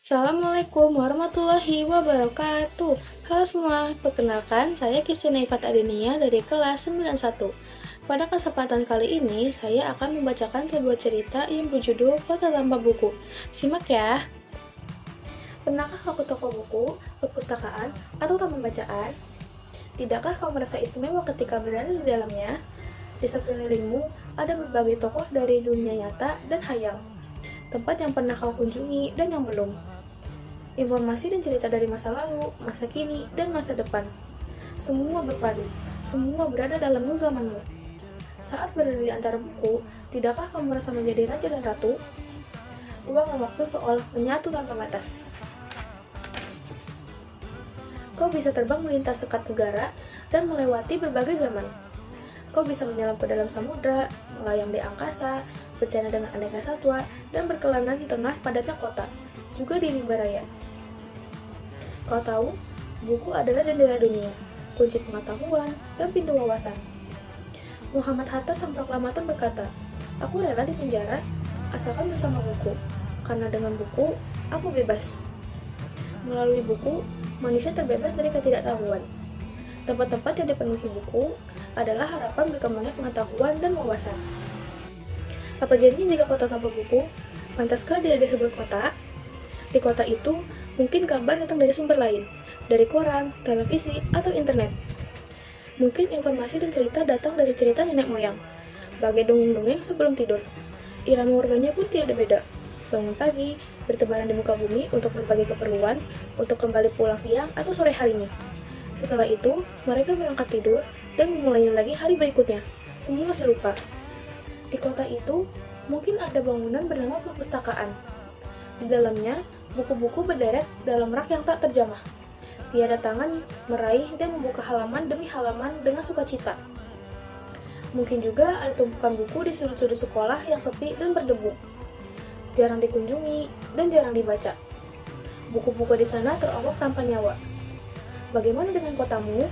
Assalamualaikum warahmatullahi wabarakatuh. Halo semua, perkenalkan saya Kristina Ifat Adenia dari kelas 91. Pada kesempatan kali ini, saya akan membacakan sebuah cerita yang berjudul Kota Tanpa Buku. Simak ya. Pernahkah kau ke toko buku, perpustakaan, atau taman bacaan? Tidakkah kau merasa istimewa ketika berada di dalamnya? Di sekelilingmu ada berbagai tokoh dari dunia nyata dan hayal, tempat yang pernah kau kunjungi dan yang belum. Informasi dan cerita dari masa lalu, masa kini, dan masa depan. Semua berpadu, semua berada dalam genggamanmu. Saat berada di antara buku, tidakkah kamu merasa menjadi raja dan ratu? Ruang dan waktu seolah menyatu tanpa batas. Kau bisa terbang melintas sekat negara dan melewati berbagai zaman. Kau bisa menyelam ke dalam samudra, melayang di angkasa, bercanda dengan aneka satwa, dan berkelana di tengah padatnya kota, juga di rimba raya. Kau tahu, buku adalah jendela dunia, kunci pengetahuan, dan pintu wawasan. Muhammad Hatta sang proklamator berkata, "Aku rela di penjara, asalkan bersama buku, karena dengan buku, aku bebas." Melalui buku, manusia terbebas dari ketidaktahuan. Tempat-tempat yang dipenuhi buku adalah harapan berkembangnya pengetahuan dan wawasan. Apa jadinya jika kota tanpa buku? Pantaskah dia disebut kota? Di kota itu, mungkin kabar datang dari sumber lain, dari koran, televisi, atau internet. Mungkin informasi dan cerita datang dari cerita nenek moyang, bagai dongeng-dongeng sebelum tidur. Irama warganya pun tidak beda. Bangun pagi, bertebaran di muka bumi untuk berbagai keperluan, untuk kembali pulang siang atau sore harinya. Setelah itu, mereka berangkat tidur dan memulainya lagi hari berikutnya. Semua serupa. Di kota itu, mungkin ada bangunan bernama perpustakaan. Di dalamnya, buku-buku berderet dalam rak yang tak terjamah. Tiada tangan meraih dan membuka halaman demi halaman dengan sukacita. Mungkin juga ada tumpukan buku di sudut-sudut sekolah yang sepi dan berdebu. Jarang dikunjungi dan jarang dibaca. Buku-buku di sana teronggok tanpa nyawa. Bagaimana dengan kotamu?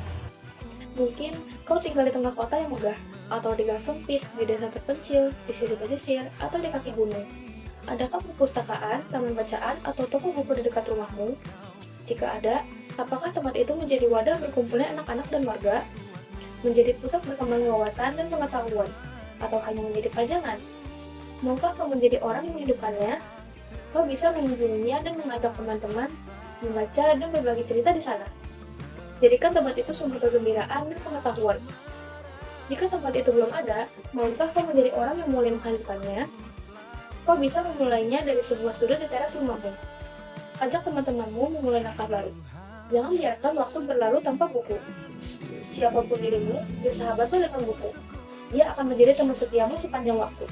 Mungkin kau tinggal di tengah kota yang megah, atau di gang sempit, di desa terpencil, di sisi pesisir, atau di kaki gunung. Adakah perpustakaan, taman bacaan, atau toko buku di dekat rumahmu? Jika ada, apakah tempat itu menjadi wadah berkumpulnya anak-anak dan warga? Menjadi pusat berkembangnya wawasan dan pengetahuan? Atau hanya menjadi pajangan? Maukah kau menjadi orang yang menghidupkannya? Kau bisa mengunjunginya dan mengajak teman-teman membaca dan berbagi cerita di sana. Jadikan tempat itu sumber kegembiraan dan pengetahuan. Jika tempat itu belum ada, maukah kau menjadi orang yang mulai menghadirkannya? Kau bisa memulainya dari sebuah sudut di teras rumahmu. Ajak teman-temanmu memulai langkah baru. Jangan biarkan waktu berlalu tanpa buku. Siapapun dirimu, bersahabatlah dengan buku. Dia akan menjadi teman setiamu sepanjang waktu.